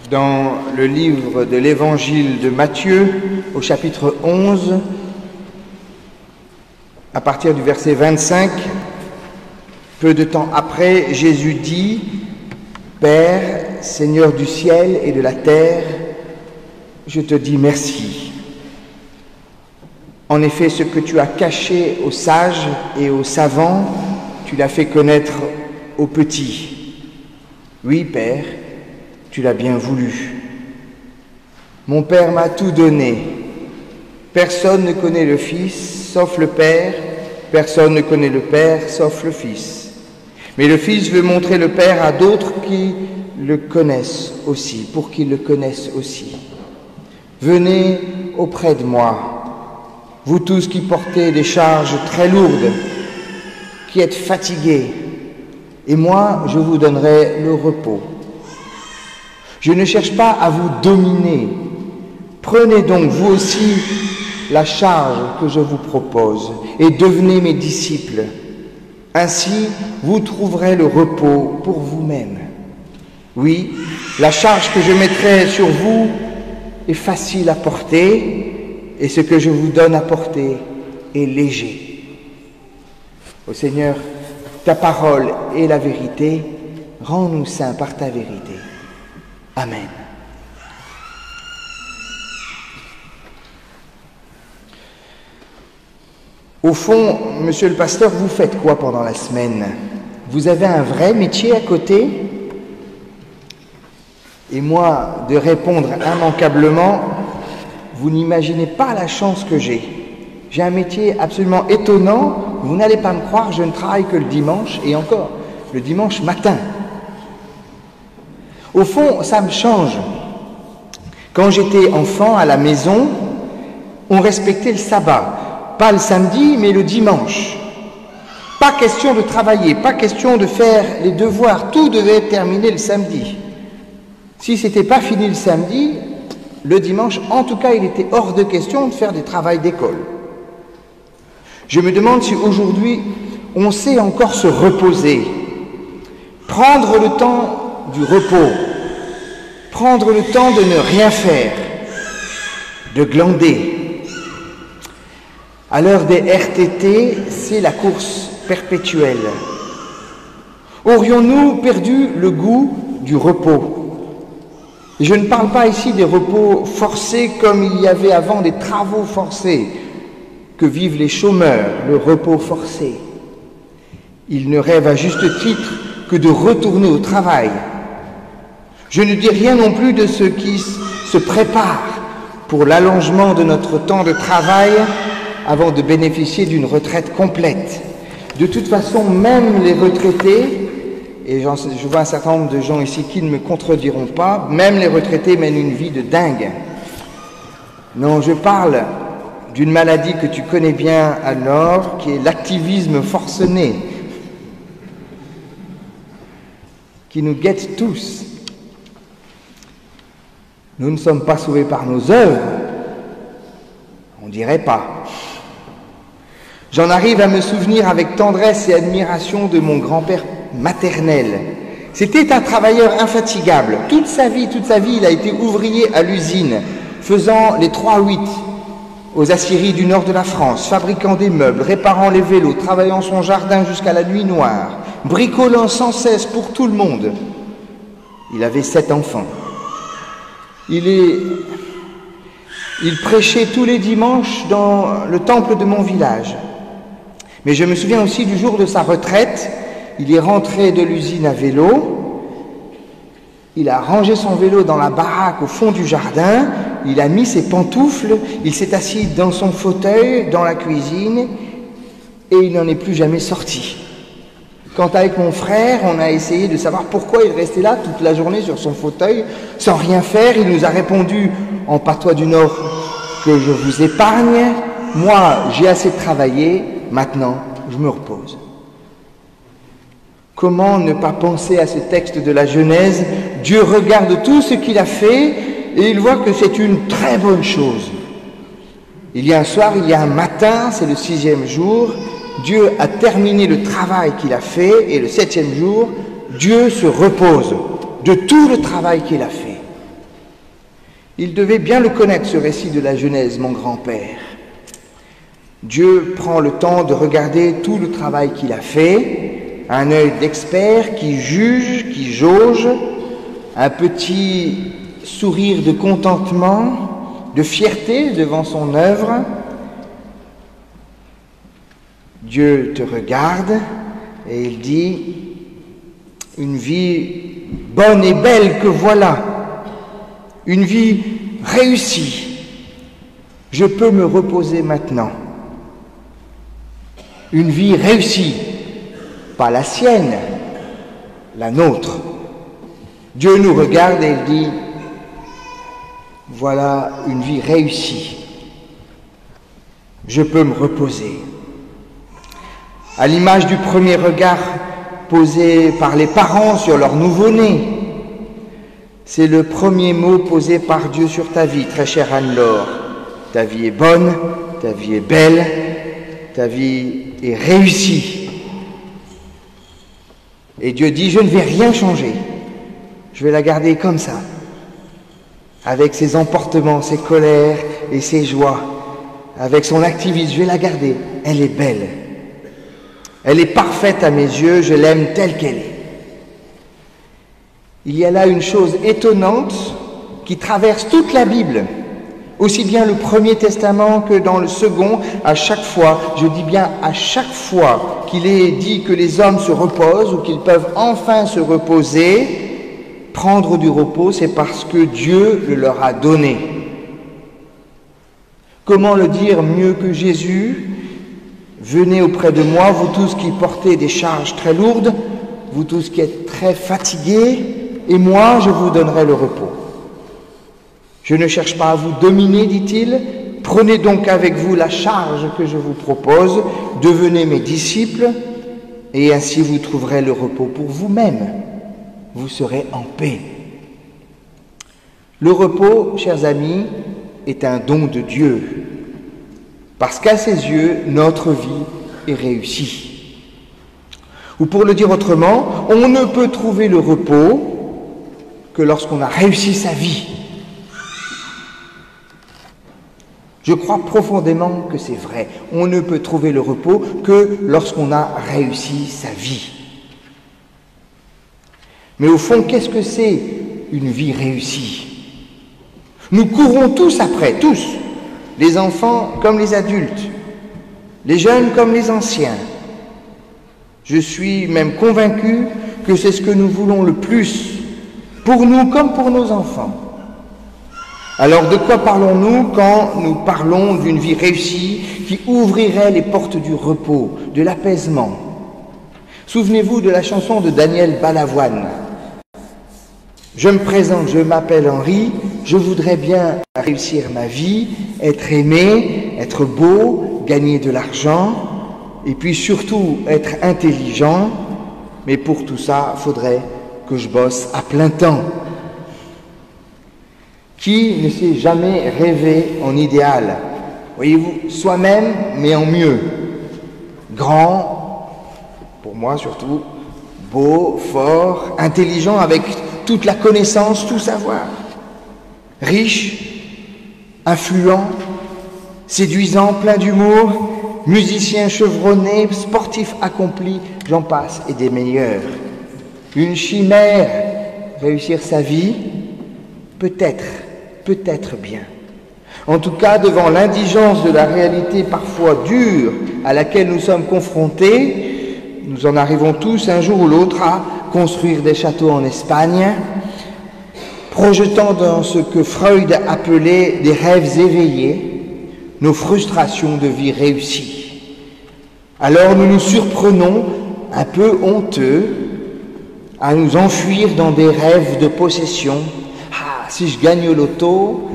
dans le livre de l'Évangile de Matthieu, au chapitre 11, à partir du verset 25, peu de temps après, Jésus dit : « Père, Seigneur du ciel et de la terre, je te dis merci. En effet, ce que tu as caché aux sages et aux savants, tu l'as fait connaître aux petits. Oui, Père, tu l'as bien voulu. Mon Père m'a tout donné. Personne ne connaît le Fils, sauf le Père. Personne ne connaît le Père, sauf le Fils. Mais le Fils veut montrer le Père à d'autres qui le connaissent aussi, pour qu'ils le connaissent aussi. Venez auprès de moi, vous tous qui portez des charges très lourdes, qui êtes fatigués, et moi, je vous donnerai le repos. Je ne cherche pas à vous dominer. Prenez donc vous aussi la charge que je vous propose et devenez mes disciples. Ainsi, vous trouverez le repos pour vous-même. Oui, la charge que je mettrai sur vous est facile à porter et ce que je vous donne à porter est léger. Ô Seigneur, ta parole est la vérité. Rends-nous saints par ta vérité. Amen. Au fond, monsieur le pasteur, vous faites quoi pendant la semaine? Vous avez un vrai métier à côté? Et moi, de répondre immanquablement, vous n'imaginez pas la chance que j'ai. J'ai un métier absolument étonnant. Vous n'allez pas me croire, je ne travaille que le dimanche, et encore, le dimanche matin. Au fond, ça me change. Quand j'étais enfant à la maison, on respectait le sabbat. Pas le samedi, mais le dimanche. Pas question de travailler, pas question de faire les devoirs. Tout devait être terminé le samedi. Si c'était pas fini le samedi, le dimanche, en tout cas, il était hors de question de faire des travaux d'école. Je me demande si aujourd'hui, on sait encore se reposer, prendre le temps du repos, prendre le temps de ne rien faire, de glander. À l'heure des RTT, c'est la course perpétuelle. Aurions-nous perdu le goût du repos? Et je ne parle pas ici des repos forcés comme il y avait avant des travaux forcés que vivent les chômeurs, le repos forcé. Ils ne rêvent à juste titre que de retourner au travail. Je ne dis rien non plus de ceux qui se préparent pour l'allongement de notre temps de travail avant de bénéficier d'une retraite complète. De toute façon, même les retraités, et je vois un certain nombre de gens ici qui ne me contrediront pas, même les retraités mènent une vie de dingue. Non, je parle d'une maladie que tu connais bien à Nord, qui est l'activisme forcené, qui nous guette tous. Nous ne sommes pas sauvés par nos œuvres, on dirait pas. J'en arrive à me souvenir avec tendresse et admiration de mon grand-père maternel. C'était un travailleur infatigable. Toute sa vie, il a été ouvrier à l'usine, faisant les 3-8 aux aciéries du nord de la France, fabriquant des meubles, réparant les vélos, travaillant son jardin jusqu'à la nuit noire, bricolant sans cesse pour tout le monde. Il avait 7 enfants. Il prêchait tous les dimanches dans le temple de mon village. Mais je me souviens aussi du jour de sa retraite. Il est rentré de l'usine à vélo. Il a rangé son vélo dans la baraque au fond du jardin. Il a mis ses pantoufles. Il s'est assis dans son fauteuil dans la cuisine et il n'en est plus jamais sorti. Quand avec mon frère, on a essayé de savoir pourquoi il restait là toute la journée sur son fauteuil sans rien faire, il nous a répondu en patois du Nord que je vous épargne. Moi, j'ai assez travaillé. Maintenant, je me repose. Comment ne pas penser à ce texte de la Genèse? Dieu regarde tout ce qu'il a fait et il voit que c'est une très bonne chose. Il y a un soir, il y a un matin, c'est le 6e jour. Dieu a terminé le travail qu'il a fait et le 7e jour, Dieu se repose de tout le travail qu'il a fait. Il devait bien le connaître, ce récit de la Genèse, mon grand-père. Dieu prend le temps de regarder tout le travail qu'il a fait, un œil d'expert qui juge, qui jauge, un petit sourire de contentement, de fierté devant son œuvre. Dieu te regarde et il dit, une vie bonne et belle que voilà, une vie réussie, je peux me reposer maintenant. Une vie réussie, pas la sienne, la nôtre. Dieu nous regarde et il dit, voilà une vie réussie, je peux me reposer. À l'image du premier regard posé par les parents sur leur nouveau-né, c'est le premier mot posé par Dieu sur ta vie, très chère Anne-Laure. Ta vie est bonne, ta vie est belle, ta vie est réussie. Et Dieu dit, je ne vais rien changer, je vais la garder comme ça, avec ses emportements, ses colères et ses joies, avec son activisme, je vais la garder, elle est belle. Elle est parfaite à mes yeux, je l'aime telle qu'elle est. Il y a là une chose étonnante qui traverse toute la Bible, aussi bien le Premier Testament que dans le Second. À chaque fois, je dis bien à chaque fois qu'il est dit que les hommes se reposent ou qu'ils peuvent enfin se reposer, prendre du repos, c'est parce que Dieu le leur a donné. Comment le dire mieux que Jésus ? Venez auprès de moi, vous tous qui portez des charges très lourdes, vous tous qui êtes très fatigués, et moi je vous donnerai le repos. Je ne cherche pas à vous dominer, dit-il, prenez donc avec vous la charge que je vous propose, devenez mes disciples, et ainsi vous trouverez le repos pour vous-même. Vous serez en paix. Le repos, chers amis, est un don de Dieu, parce qu'à ses yeux, notre vie est réussie. Ou pour le dire autrement, on ne peut trouver le repos que lorsqu'on a réussi sa vie. Je crois profondément que c'est vrai. On ne peut trouver le repos que lorsqu'on a réussi sa vie. Mais au fond, qu'est-ce que c'est une vie réussie ? Nous courons tous après, tous, les enfants comme les adultes, les jeunes comme les anciens. Je suis même convaincu que c'est ce que nous voulons le plus, pour nous comme pour nos enfants. Alors de quoi parlons-nous quand nous parlons d'une vie réussie qui ouvrirait les portes du repos, de l'apaisement ? Souvenez-vous de la chanson de Daniel Balavoine. Je me présente, je m'appelle Henri, je voudrais bien réussir ma vie, être aimé, être beau, gagner de l'argent, et puis surtout être intelligent, mais pour tout ça, il faudrait que je bosse à plein temps. Qui ne s'est jamais rêvé en idéal ? Voyez-vous, soi-même, mais en mieux. Grand, pour moi surtout, beau, fort, intelligent, avec toute la connaissance, tout savoir. Riche, influent, séduisant, plein d'humour, musicien chevronné, sportif accompli, j'en passe, et des meilleurs. Une chimère, réussir sa vie, peut-être bien. En tout cas, devant l'indigence de la réalité parfois dure à laquelle nous sommes confrontés, nous en arrivons tous un jour ou l'autre à construire des châteaux en Espagne, projetant dans ce que Freud appelait des rêves éveillés, nos frustrations de vie réussie. Alors nous nous surprenons, un peu honteux, à nous enfuir dans des rêves de possession. Ah, si je gagne au loto,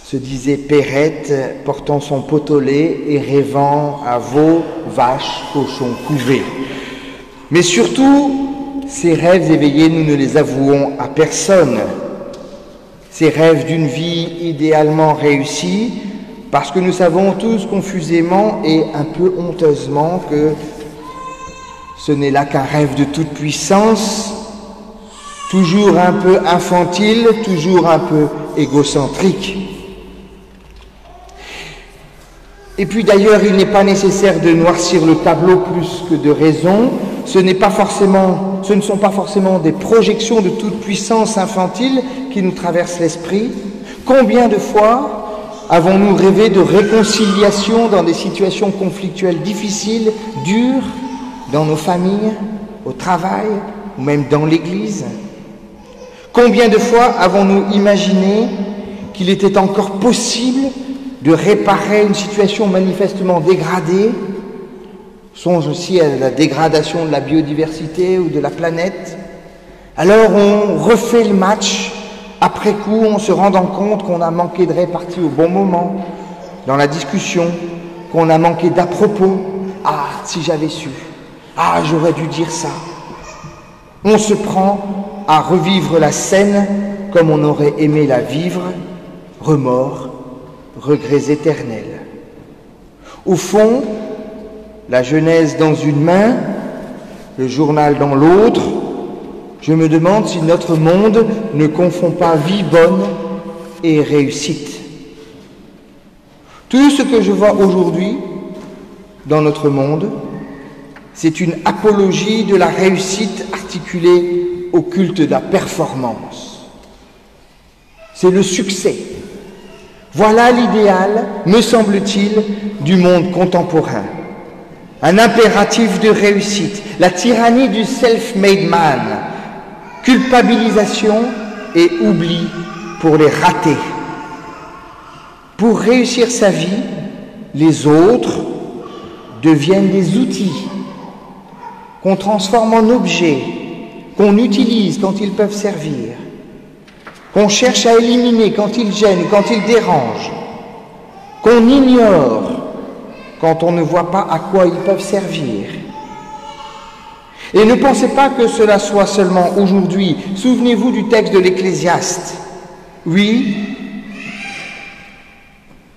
se disait Perrette, portant son pot au lait et rêvant à veaux, vaches, cochons couvés. Mais surtout, ces rêves éveillés, nous ne les avouons à personne. Ces rêves d'une vie idéalement réussie, parce que nous savons tous confusément et un peu honteusement que ce n'est là qu'un rêve de toute puissance, toujours un peu infantile, toujours un peu égocentrique. Et puis d'ailleurs, il n'est pas nécessaire de noircir le tableau plus que de raison. Ce ne sont pas forcément des projections de toute puissance infantile qui nous traversent l'esprit. Combien de fois avons-nous rêvé de réconciliation dans des situations conflictuelles difficiles, dures, dans nos familles, au travail ou même dans l'Église? Combien de fois avons-nous imaginé qu'il était encore possible de réparer une situation manifestement dégradée? Songe aussi à la dégradation de la biodiversité ou de la planète. Alors on refait le match, après coup on se rendant compte qu'on a manqué de répartie au bon moment, dans la discussion, qu'on a manqué d'à propos. Ah, si j'avais su. Ah, j'aurais dû dire ça. On se prend à revivre la scène comme on aurait aimé la vivre, remords, regrets éternels. Au fond, la Genèse dans une main, le journal dans l'autre, je me demande si notre monde ne confond pas vie bonne et réussite. Tout ce que je vois aujourd'hui dans notre monde, c'est une apologie de la réussite articulée au culte de la performance. C'est le succès. Voilà l'idéal, me semble-t-il, du monde contemporain. Un impératif de réussite, la tyrannie du self-made man, culpabilisation et oubli pour les ratés. Pour réussir sa vie, les autres deviennent des outils qu'on transforme en objets, qu'on utilise quand ils peuvent servir, qu'on cherche à éliminer quand ils gênent, quand ils dérangent, qu'on ignore quand on ne voit pas à quoi ils peuvent servir. Et ne pensez pas que cela soit seulement aujourd'hui. Souvenez-vous du texte de l'Ecclésiaste. Oui,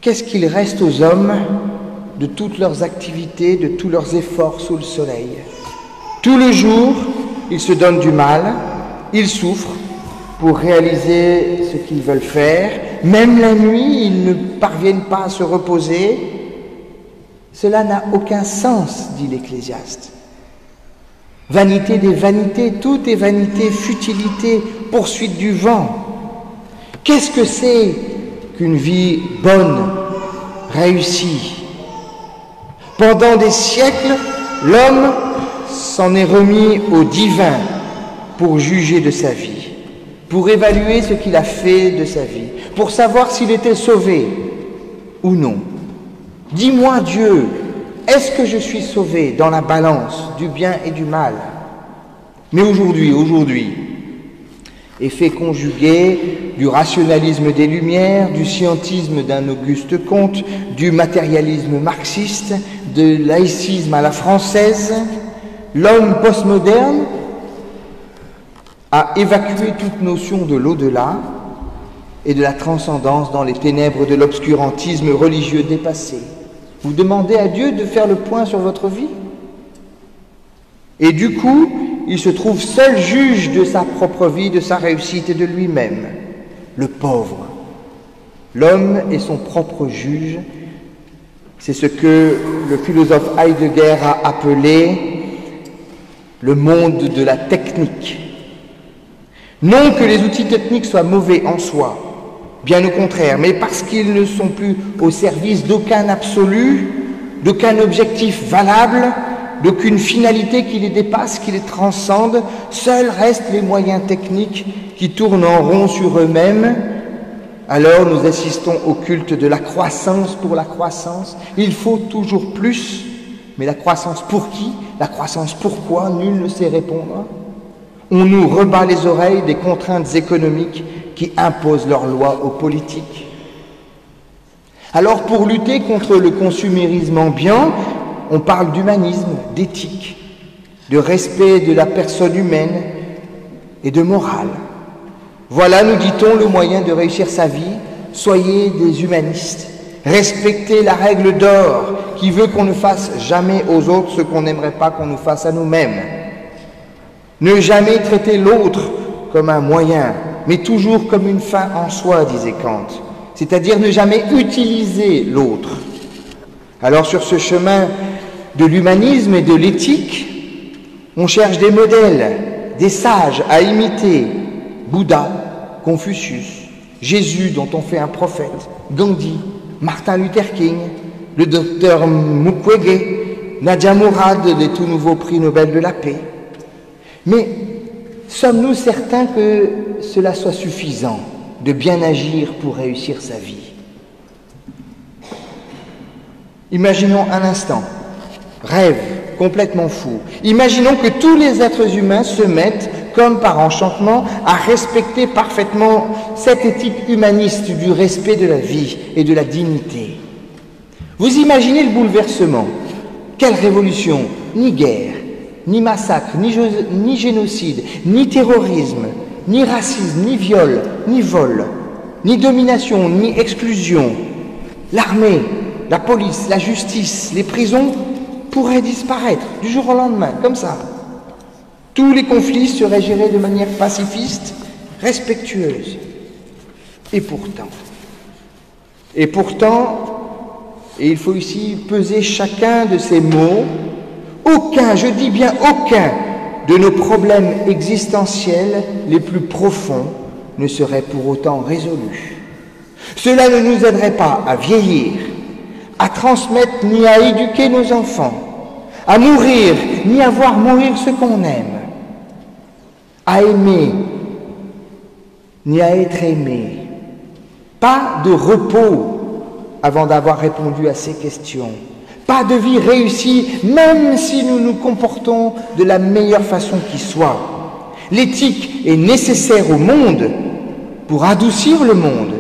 qu'est-ce qu'il reste aux hommes de toutes leurs activités, de tous leurs efforts sous le soleil? Tout le jour, ils se donnent du mal, ils souffrent pour réaliser ce qu'ils veulent faire. Même la nuit, ils ne parviennent pas à se reposer. Cela n'a aucun sens, dit l'Ecclésiaste. Vanité des vanités, tout est vanité, futilité, poursuite du vent. Qu'est-ce que c'est qu'une vie bonne, réussie? Pendant des siècles, l'homme s'en est remis au divin pour juger de sa vie, pour évaluer ce qu'il a fait de sa vie, pour savoir s'il était sauvé ou non. Dis-moi, Dieu, est-ce que je suis sauvé dans la balance du bien et du mal? Mais aujourd'hui, effet conjugué du rationalisme des Lumières, du scientisme d'un Auguste Comte, du matérialisme marxiste, de laïcisme à la française, l'homme postmoderne a évacué toute notion de l'au-delà et de la transcendance dans les ténèbres de l'obscurantisme religieux dépassé. Vous demandez à Dieu de faire le point sur votre vie? Et du coup, il se trouve seul juge de sa propre vie, de sa réussite et de lui-même. Le pauvre. L'homme est son propre juge. C'est ce que le philosophe Heidegger a appelé le monde de la technique. Non que les outils techniques soient mauvais en soi, bien au contraire, mais parce qu'ils ne sont plus au service d'aucun absolu, d'aucun objectif valable, d'aucune finalité qui les dépasse, qui les transcende, seuls restent les moyens techniques qui tournent en rond sur eux-mêmes. Alors nous assistons au culte de la croissance pour la croissance. Il faut toujours plus, mais la croissance pour qui? La croissance pourquoi? Nul ne sait répondre. On nous rebat les oreilles des contraintes économiques qui imposent leurs lois aux politiques. Alors pour lutter contre le consumérisme ambiant, on parle d'humanisme, d'éthique, de respect de la personne humaine et de morale. Voilà, nous dit-on, le moyen de réussir sa vie. Soyez des humanistes. Respectez la règle d'or qui veut qu'on ne fasse jamais aux autres ce qu'on n'aimerait pas qu'on nous fasse à nous-mêmes. Ne jamais traiter l'autre comme un moyen, mais toujours comme une fin en soi, disait Kant, c'est-à-dire ne jamais utiliser l'autre. Alors sur ce chemin de l'humanisme et de l'éthique, on cherche des modèles, des sages à imiter, Bouddha, Confucius, Jésus dont on fait un prophète, Gandhi, Martin Luther King, le docteur Mukwege, Nadia Mourad, des tout nouveaux prix Nobel de la paix. Mais sommes-nous certains que cela soit suffisant de bien agir pour réussir sa vie? Imaginons un instant, rêve complètement fou. Imaginons que tous les êtres humains se mettent, comme par enchantement, à respecter parfaitement cette éthique humaniste du respect de la vie et de la dignité. Vous imaginez le bouleversement. Quelle révolution? Ni guerre, ni massacre, ni génocide, ni terrorisme, ni racisme, ni viol, ni vol, ni domination, ni exclusion. L'armée, la police, la justice, les prisons pourraient disparaître du jour au lendemain, comme ça. Tous les conflits seraient gérés de manière pacifiste, respectueuse. Et pourtant, et il faut ici peser chacun de ces mots, aucun, je dis bien aucun, de nos problèmes existentiels les plus profonds ne serait pour autant résolu. Cela ne nous aiderait pas à vieillir, à transmettre ni à éduquer nos enfants, à mourir ni à voir mourir ce qu'on aime, à aimer ni à être aimé. Pas de repos avant d'avoir répondu à ces questions. Pas de vie réussie, même si nous nous comportons de la meilleure façon qui soit. L'éthique est nécessaire au monde pour adoucir le monde,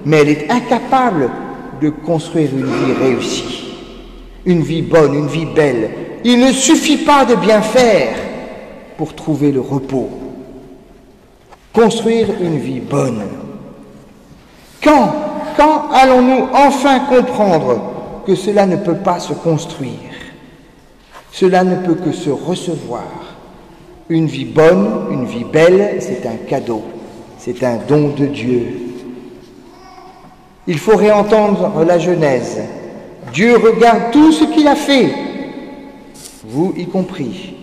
mais elle est incapable de construire une vie réussie, une vie bonne, une vie belle. Il ne suffit pas de bien faire pour trouver le repos. Construire une vie bonne. Quand allons-nous enfin comprendre que cela ne peut pas se construire? Cela ne peut que se recevoir. Une vie bonne, une vie belle, c'est un cadeau, c'est un don de Dieu. Il faut réentendre la Genèse. Dieu regarde tout ce qu'il a fait, vous y compris,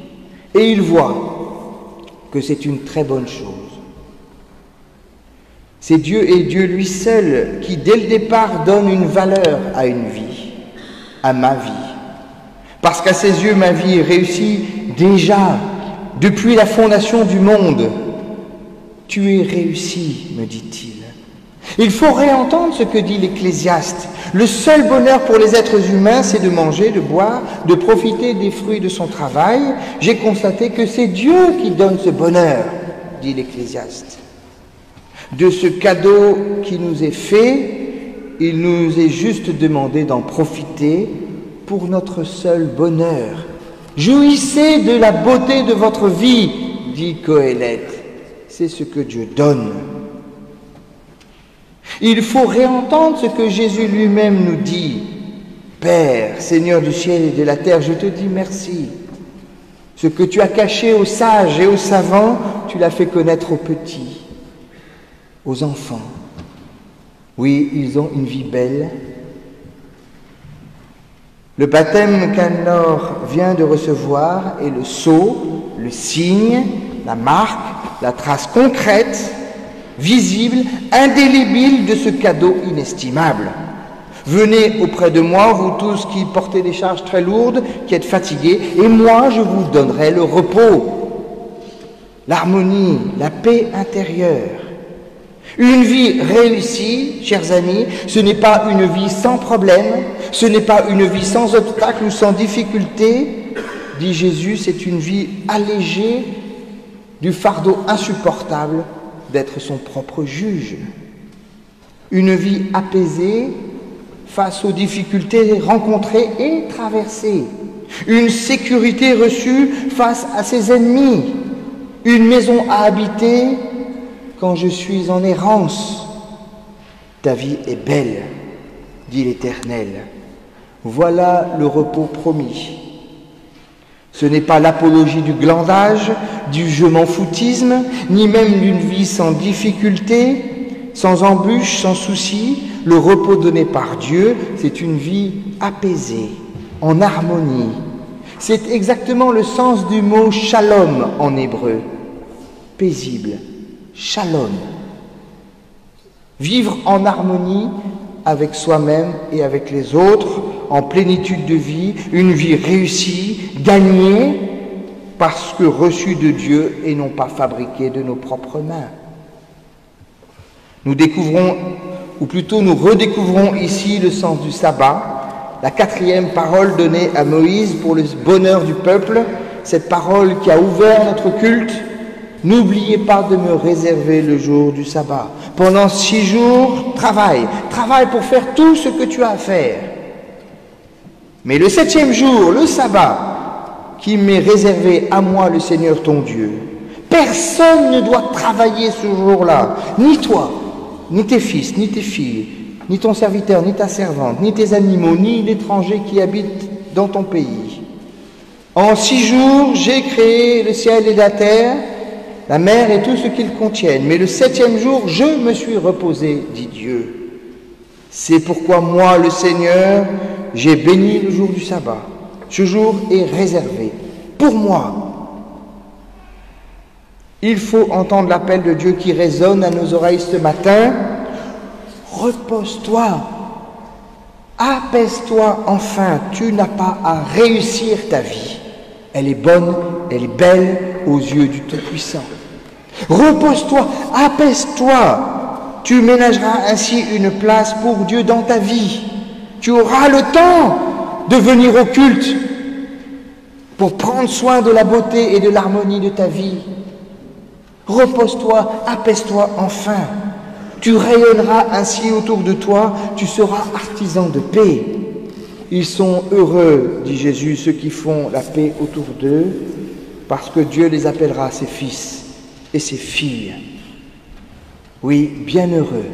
et il voit que c'est une très bonne chose. C'est Dieu et Dieu lui seul qui, dès le départ, donne une valeur à une vie, à ma vie. Parce qu'à ses yeux, ma vie est réussie déjà, depuis la fondation du monde. Tu es réussi, me dit-il. Il faut réentendre ce que dit l'Ecclésiaste. Le seul bonheur pour les êtres humains, c'est de manger, de boire, de profiter des fruits de son travail. J'ai constaté que c'est Dieu qui donne ce bonheur, dit l'Ecclésiaste. De ce cadeau qui nous est fait, il nous est juste demandé d'en profiter pour notre seul bonheur. Jouissez de la beauté de votre vie, dit Qoéleth. C'est ce que Dieu donne. Il faut réentendre ce que Jésus lui-même nous dit. Père, Seigneur du ciel et de la terre, je te dis merci. Ce que tu as caché aux sages et aux savants, tu l'as fait connaître aux petits, aux enfants. Oui, ils ont une vie belle. Le baptême qu'Anne-Laure vient de recevoir est le sceau, le signe, la marque, la trace concrète, visible, indélébile de ce cadeau inestimable. Venez auprès de moi, vous tous qui portez des charges très lourdes, qui êtes fatigués, et moi je vous donnerai le repos, l'harmonie, la paix intérieure. Une vie réussie, chers amis, ce n'est pas une vie sans problème, ce n'est pas une vie sans obstacle ou sans difficulté, dit Jésus, c'est une vie allégée du fardeau insupportable d'être son propre juge. Une vie apaisée face aux difficultés rencontrées et traversées. Une sécurité reçue face à ses ennemis. Une maison à habiter quand je suis en errance. Ta vie est belle, dit l'Éternel. Voilà le repos promis. Ce n'est pas l'apologie du glandage, du je m'en foutisme, ni même d'une vie sans difficulté, sans embûches, sans soucis. Le repos donné par Dieu, c'est une vie apaisée, en harmonie. C'est exactement le sens du mot shalom en hébreu. Paisible, shalom. Vivre en harmonie avec soi-même et avec les autres, en plénitude de vie, une vie réussie, gagnée, parce que reçue de Dieu et non pas fabriquée de nos propres mains. Nous découvrons, ou plutôt nous redécouvrons ici le sens du sabbat, la 4e parole donnée à Moïse pour le bonheur du peuple, cette parole qui a ouvert notre culte. N'oubliez pas de me réserver le jour du sabbat. Pendant 6 jours, travaille pour faire tout ce que tu as à faire. Mais le 7e jour, le sabbat, qui m'est réservé à moi, le Seigneur ton Dieu, personne ne doit travailler ce jour-là, ni toi, ni tes fils, ni tes filles, ni ton serviteur, ni ta servante, ni tes animaux, ni l'étranger qui habite dans ton pays. En 6 jours, j'ai créé le ciel et la terre, la mer et tout ce qu'ils contiennent. Mais le 7e jour, je me suis reposé, dit Dieu. C'est pourquoi moi, le Seigneur, j'ai béni le jour du sabbat. Ce jour est réservé pour moi. Il faut entendre l'appel de Dieu qui résonne à nos oreilles ce matin. Repose-toi, apaise-toi enfin, tu n'as pas à réussir ta vie. Elle est bonne, elle est belle aux yeux du Tout-Puissant. Repose-toi, apaise-toi. Tu ménageras ainsi une place pour Dieu dans ta vie. Tu auras le temps de venir au culte pour prendre soin de la beauté et de l'harmonie de ta vie. Repose-toi, apaise-toi enfin. Tu rayonneras ainsi autour de toi, tu seras artisan de paix. Ils sont heureux, dit Jésus, ceux qui font la paix autour d'eux, parce que Dieu les appellera ses fils et ses filles. Oui, bienheureux,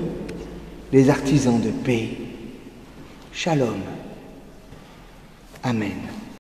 les artisans de paix. Shalom. Amen.